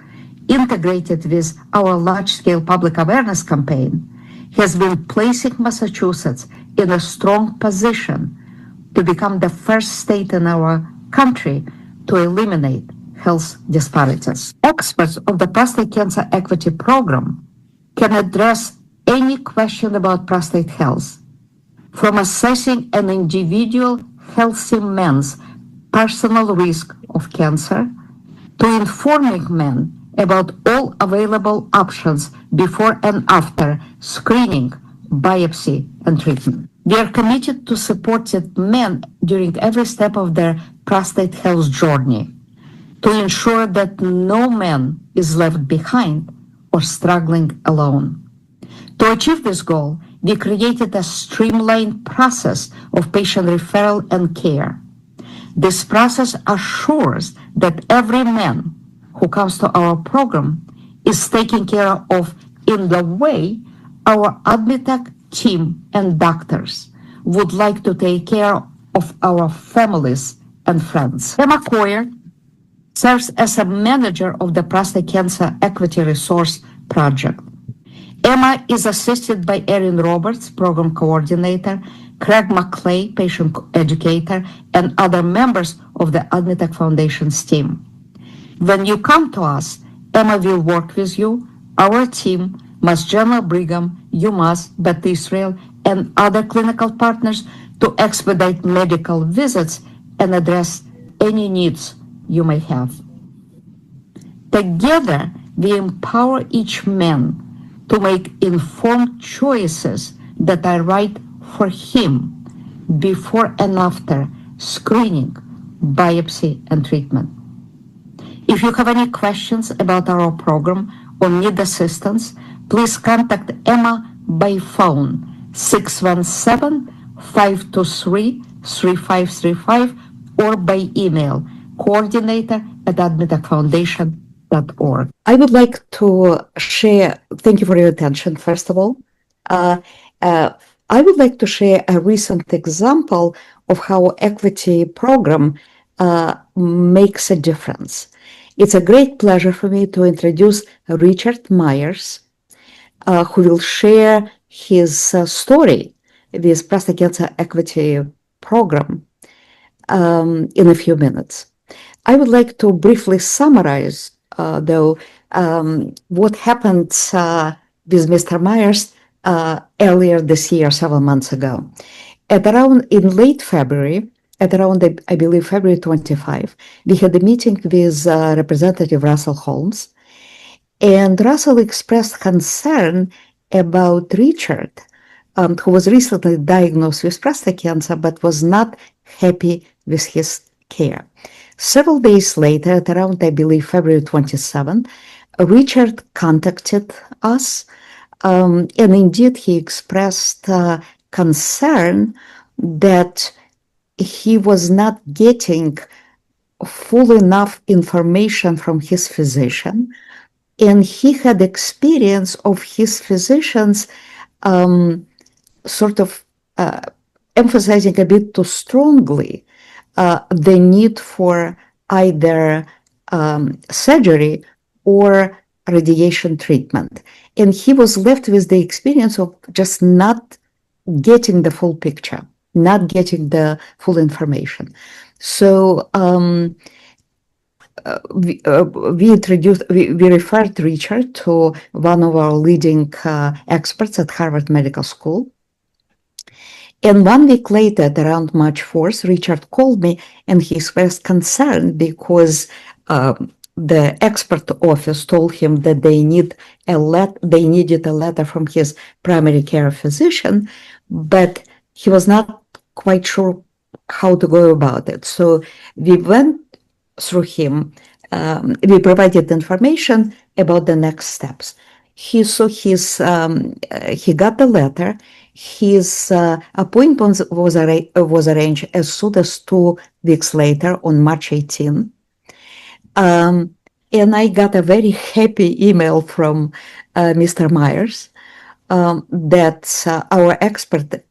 E: integrated with our large-scale public awareness campaign, has been placing Massachusetts in a strong position to become the first state in our country to eliminate health disparities. Experts of the Prostate Cancer Equity Program can address any question about prostate health, from assessing an individual healthy man's personal risk of cancer to informing men about all available options before and after screening, biopsy, and treatment. We are committed to supporting men during every step of their prostate health journey to ensure that no man is left behind or struggling alone. To achieve this goal, we created a streamlined process of patient referral and care. This process assures that every man who comes to our program is taken care of in the way our AdMeTech team and doctors would like to take care of our families and friends. Emma Coyer serves as a manager of the Prostate Cancer Equity Resource Project. Emma is assisted by Erin Roberts, program coordinator, Craig McClay, patient educator, and other members of the AdMeTech Foundation's team. When you come to us, Emma will work with you, our team, Mass General Brigham, UMass, Beth Israel, and other clinical partners to expedite medical visits and address any needs you may have. Together, we empower each man to make informed choices that are right for him before and after screening, biopsy, and treatment. If you have any questions about our program or need assistance, please contact Emma by phone 617-523-3535 or by email coordinator@admetechfoundation.org. I would like to share, thank you for your attention, first of all. I would like to share a recent example of how equity program makes a difference. It's a great pleasure for me to introduce Richard Myers, who will share his story with Prostate Cancer Equity Program in a few minutes. I would like to briefly summarize, though, what happened with Mr. Myers earlier this year, several months ago. In late February, I believe February 25, we had a meeting with Representative Russell Holmes, and Russell expressed concern about Richard, who was recently diagnosed with prostate cancer but was not happy with his care. Several days later, at around, I believe, February 27, Richard contacted us, and indeed he expressed concern that he was not getting full enough information from his physician, and he had experience of his physicians sort of emphasizing a bit too strongly the need for either surgery or radiation treatment. And he was left with the experience of just not getting the full picture. not getting the full information. So we referred Richard to one of our leading experts at Harvard Medical School. And 1 week later, at around March 4th, Richard called me and he expressed concern because the expert office told him that they needed a letter from his primary care physician, but he was not quite sure how to go about it. So we went through him. We provided information about the next steps. He got the letter. His appointment was arranged as soon as 2 weeks later on March 18. And I got a very happy email from Mr. Myers that our expert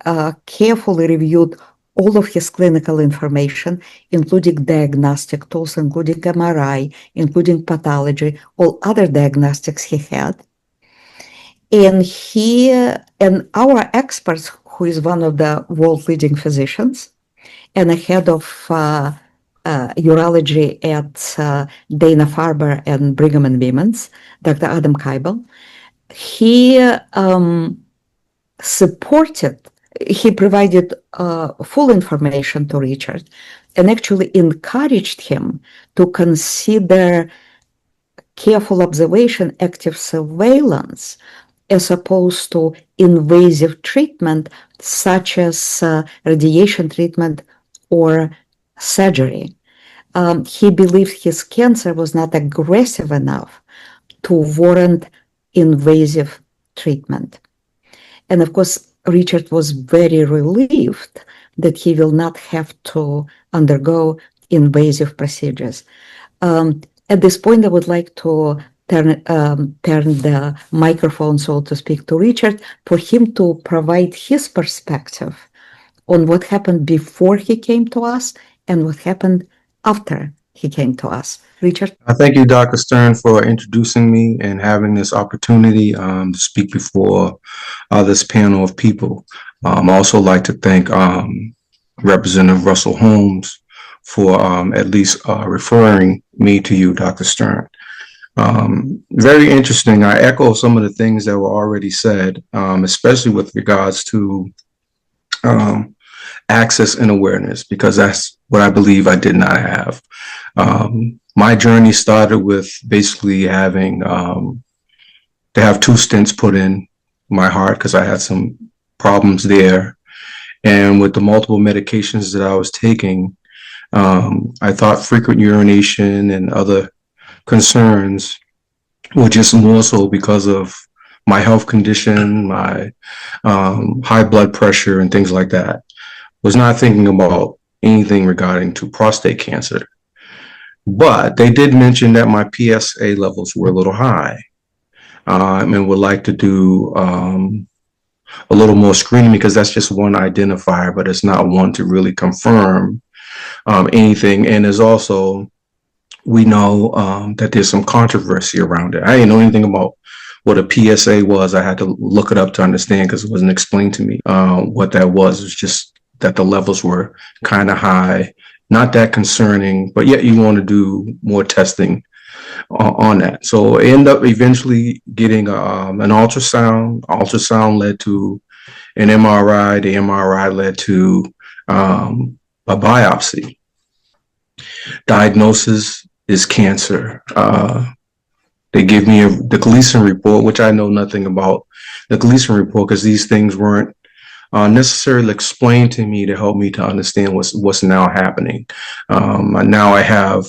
E: carefully reviewed all of his clinical information, including diagnostic tools, including MRI, including pathology, all other diagnostics he had. And our expert, who is one of the world leading physicians and a head of urology at Dana-Farber and Brigham and Women's, Dr. Adam Keibel, he provided full information to Richard and actually encouraged him to consider careful observation, active surveillance, as opposed to invasive treatment such as radiation treatment or surgery. He believed his cancer was not aggressive enough to warrant invasive treatment. And of course, Richard was very relieved that he will not have to undergo invasive procedures. At this point, I would like to turn the microphone, so to speak, to Richard for him to provide his perspective on what happened before he came to us and what happened after he came to us. Richard?
G: Thank you, Dr. Stern, for introducing me and having this opportunity to speak before this panel of people. I'd also like to thank Representative Russell Holmes for at least referring me to you, Dr. Stern. Very interesting. I echo some of the things that were already said, especially with regards to access and awareness, because that's what I believe I did not have. My journey started with basically having to have 2 stents put in my heart because I had some problems there. And with the multiple medications that I was taking, I thought frequent urination and other concerns were just more so because of my health condition, my high blood pressure and things like that. Was not thinking about anything regarding to prostate cancer. But they did mention that my PSA levels were a little high and would like to do a little more screening because that's just one identifier, but it's not one to really confirm anything. And there's also, we know that there's some controversy around it. I didn't know anything about what a PSA was. I had to look it up to understand because it wasn't explained to me what that was. It was just that the levels were kind of high, not that concerning, but yet you want to do more testing on that. So I end up eventually getting an ultrasound. Ultrasound led to an MRI. The MRI led to a biopsy. Diagnosis is cancer. They give me the Gleason report, which I know nothing about the Gleason report because these things weren't necessarily explained to me to help me to understand what's now happening. Now I have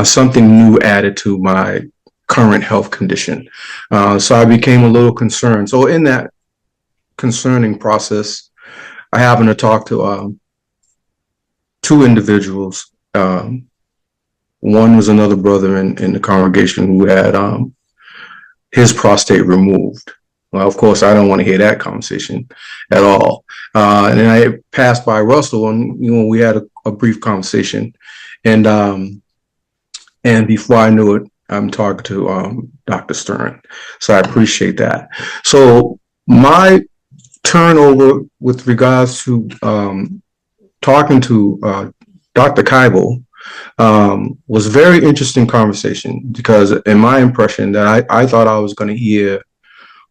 G: something new added to my current health condition. So I became a little concerned. So in that concerning process, I happened to talk to 2 individuals. One was another brother in the congregation who had his prostate removed. Well, of course, I don't want to hear that conversation at all. And then I passed by Russell, and we had a brief conversation. And before I knew it, I'm talking to Dr. Stern. So I appreciate that. So my turnover with regards to talking to Dr. Keibel was a very interesting conversation because in my impression that I thought I was going to hear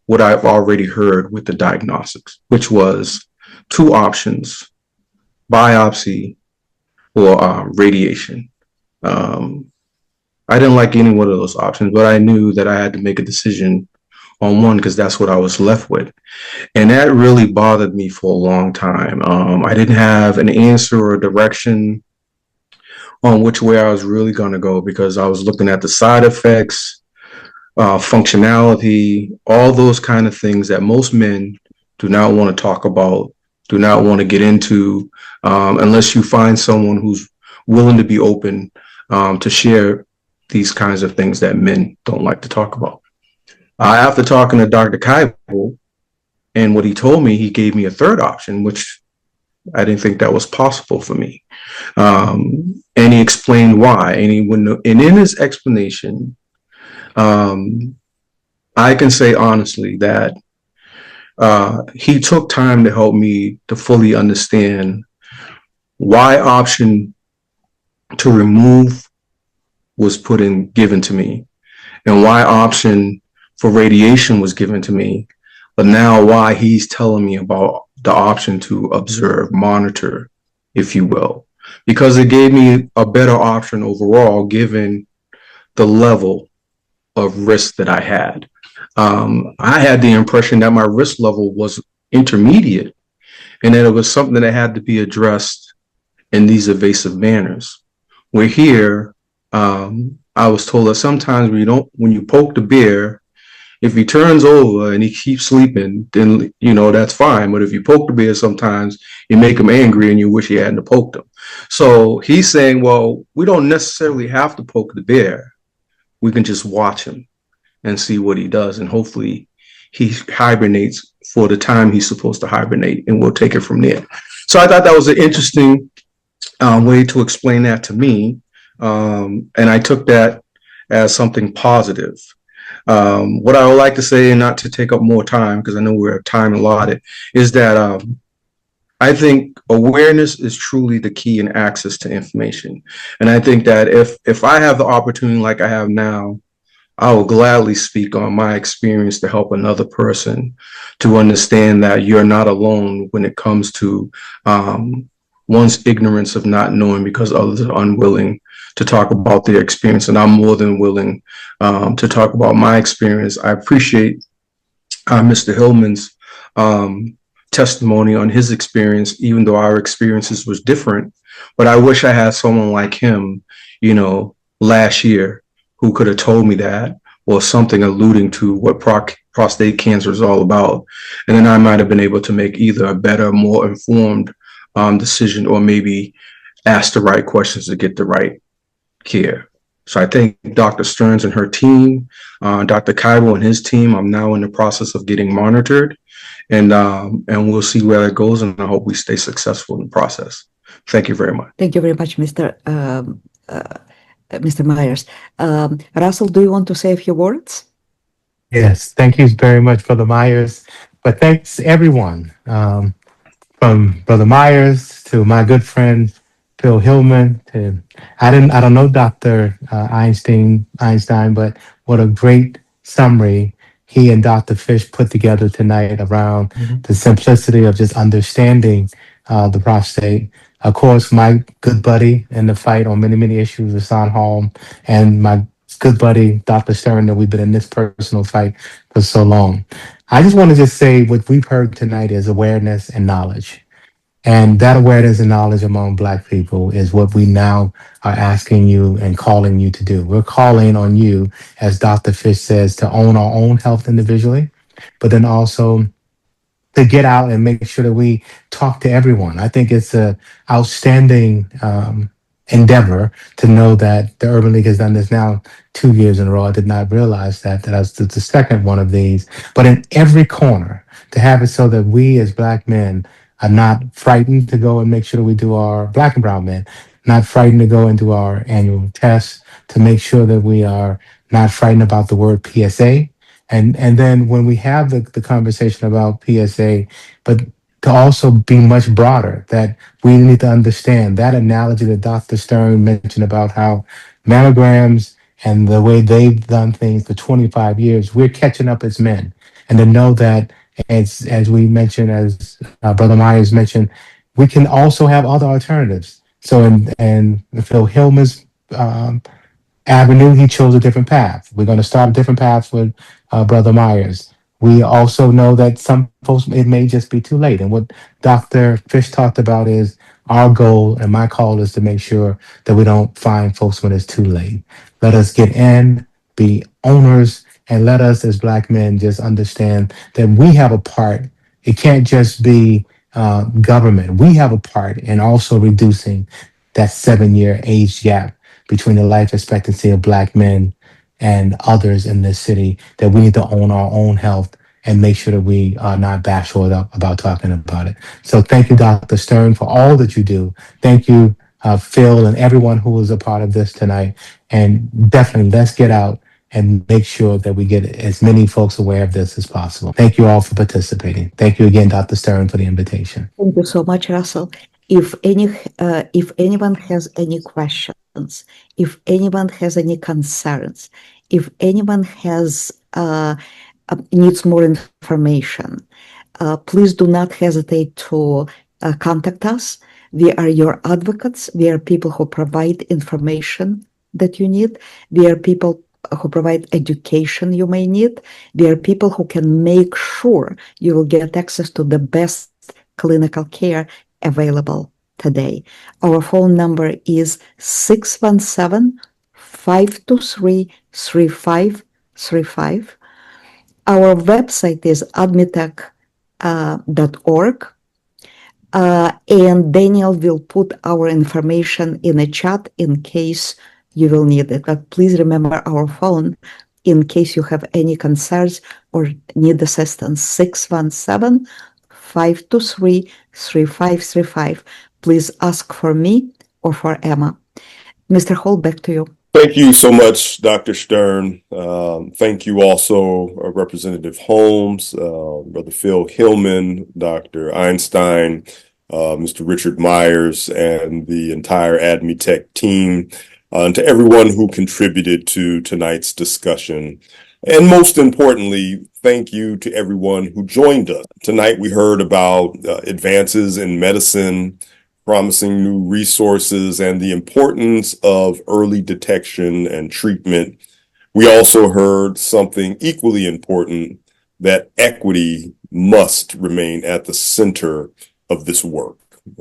G: what I've already heard with the diagnostics, which was two options, biopsy or radiation. I didn't like any one of those options, but I knew that I had to make a decision on one because that's what I was left with. And that really bothered me for a long time. I didn't have an answer or direction on which way I was really going to go because I was looking at the side effects, functionality, all those kind of things that most men do not want to talk about, do not want to get into, unless you find someone who's willing to be open to share these kinds of things that men don't like to talk about. After talking to Dr. Keibel and what he told me, he gave me a third option, which I didn't think that was possible for me. And he explained why. And in his explanation, I can say honestly that he took time to help me to fully understand why option to remove was given to me and why option for radiation was given to me, but now why he's telling me about the option to observe, monitor, if you will, because it gave me a better option overall, given the level of risk that I had. I had the impression that my risk level was intermediate and that it was something that had to be addressed in these evasive manners. Where here, I was told that sometimes when you poke the bear, if he turns over and he keeps sleeping, then, that's fine. But if you poke the bear, sometimes you make him angry and you wish you hadn't poked him. So he's saying, well, we don't necessarily have to poke the bear. We can just watch him and see what he does. And hopefully he hibernates for the time he's supposed to hibernate, and we'll take it from there. So I thought that was an interesting way to explain that to me. And I took that as something positive. What I would like to say, and not to take up more time, because I know we're at time allotted, is that I think awareness is truly the key in access to information. And I think that if I have the opportunity like I have now, I will gladly speak on my experience to help another person to understand that you're not alone when it comes to one's ignorance of not knowing because others are unwilling to talk about their experience. And I'm more than willing to talk about my experience. I appreciate Mr. Hillman's testimony on his experience, even though our experiences was different. But I wish I had someone like him, last year who could have told me that, or something alluding to what prostate cancer is all about. And then I might have been able to make either a better, more informed decision, or maybe ask the right questions to get the right care. So I thank Dr. Stearns and her team, Dr. Keibel and his team. I'm now in the process of getting monitored, and we'll see where it goes. And I hope we stay successful in the process. Thank you very much.
E: Thank you very much, Mr. Myers. Russell, do you want to say a few words?
B: Yes, thank you very much, Brother Myers. But thanks everyone, from Brother Myers to my good friend Phil Hillman. I don't know Dr. Einstein, but what a great summary he and Dr. Fish put together tonight around the simplicity of just understanding the prostate. Of course, my good buddy in the fight on many, many issues, Hassan Hall, and my good buddy, Dr. Stern, that we've been in this personal fight for so long. I just want to say what we've heard tonight is awareness and knowledge. And that awareness and knowledge among Black people is what we now are asking you and calling you to do. We're calling on you, as Dr. Fish says, to own our own health individually, but then also to get out and make sure that we talk to everyone. I think it's an outstanding endeavor to know that the Urban League has done this now 2 years in a row. I did not realize that I was the second one of these. But in every corner, to have it so that we as Black men are not frightened to go and make sure that we do our Black and brown men, not frightened to go and do our annual tests, to make sure that we are not frightened about the word PSA, And then when we have the conversation about PSA, but to also be much broader, that we need to understand that analogy that Dr. Stern mentioned about how mammograms and the way they've done things for 25 years, we're catching up as men. And to know that, as we mentioned, as Brother Myers mentioned, we can also have other alternatives. So, and Phil Hillman's avenue, he chose a different path. We're going to start a different path with Brother Myers. We also know that some folks, it may just be too late. And what Dr. Fish talked about is our goal, and my call is to make sure that we don't find folks when it's too late. Let us get in, be owners, and let us as Black men just understand that we have a part. It can't just be government. We have a part in also reducing that 7-year age gap between the life expectancy of Black men and others in this city, that we need to own our own health and make sure that we are not bashful about talking about it. So thank you, Dr. Stern, for all that you do. Thank you, Phil, and everyone who was a part of this tonight. And definitely, let's get out and make sure that we get as many folks aware of this as possible. Thank you all for participating. Thank you again, Dr. Stern, for the invitation.
E: Thank you so much, Russell. If anyone has any questions, if anyone has any concerns, if anyone has needs more information, please do not hesitate to contact us. We are your advocates. We are people who provide information that you need. We are people who provide education you may need. We are people who can make sure you will get access to the best clinical care available today. Our phone number is 617-523-3535. Our website is AdMeTech.org. And Daniel will put our information in a chat in case you will need it. But please remember our phone in case you have any concerns or need assistance. 617-523-3535. Please ask for me or for Emma. Mr. Hall, back to you.
A: Thank you so much, Dr. Stern. Thank you also, Representative Holmes, Brother Phil Hillman, Dr. Einstein, Mr. Richard Myers, and the entire AdMeTech team, and to everyone who contributed to tonight's discussion. And most importantly, thank you to everyone who joined us. Tonight we heard about advances in medicine, promising new resources, and the importance of early detection and treatment. We also heard something equally important, that equity must remain at the center of this work.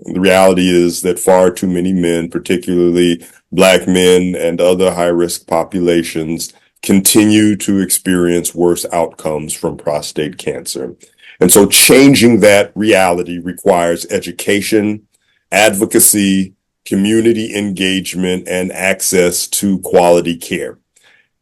A: The reality is that far too many men, particularly Black men and other high-risk populations, continue to experience worse outcomes from prostate cancer. And so changing that reality requires education, advocacy, community engagement, and access to quality care.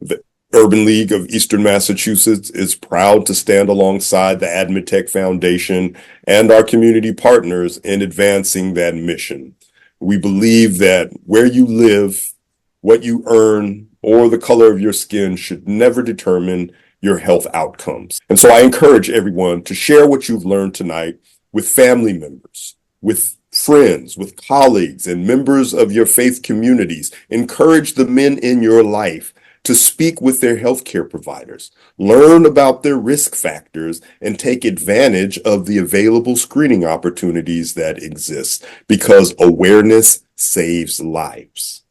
A: The Urban League of Eastern Massachusetts is proud to stand alongside the AdMeTech Foundation and our community partners in advancing that mission. We believe that where you live, what you earn, or the color of your skin should never determine your health outcomes. And so I encourage everyone to share what you've learned tonight with family members, with friends, with colleagues, and members of your faith communities. Encourage the men in your life to speak with their healthcare providers, learn about their risk factors, and take advantage of the available screening opportunities that exist, because awareness saves lives.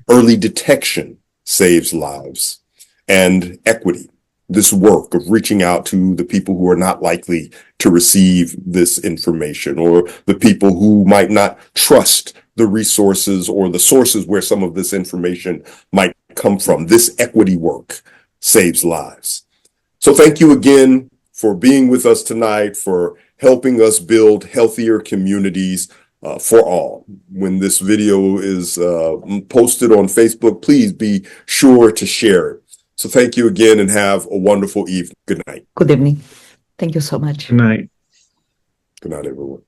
A: Early detection saves lives. And equity, this work of reaching out to the people who are not likely to receive this information, or the people who might not trust the resources or the sources where some of this information might come from. This equity work saves lives. So thank you again for being with us tonight, for helping us build healthier communities for all. When this video is posted on Facebook, please be sure to share it. So thank you again and have a wonderful evening. Good night.
E: Good evening. Thank you so much.
G: Good night.
A: Good night, everyone.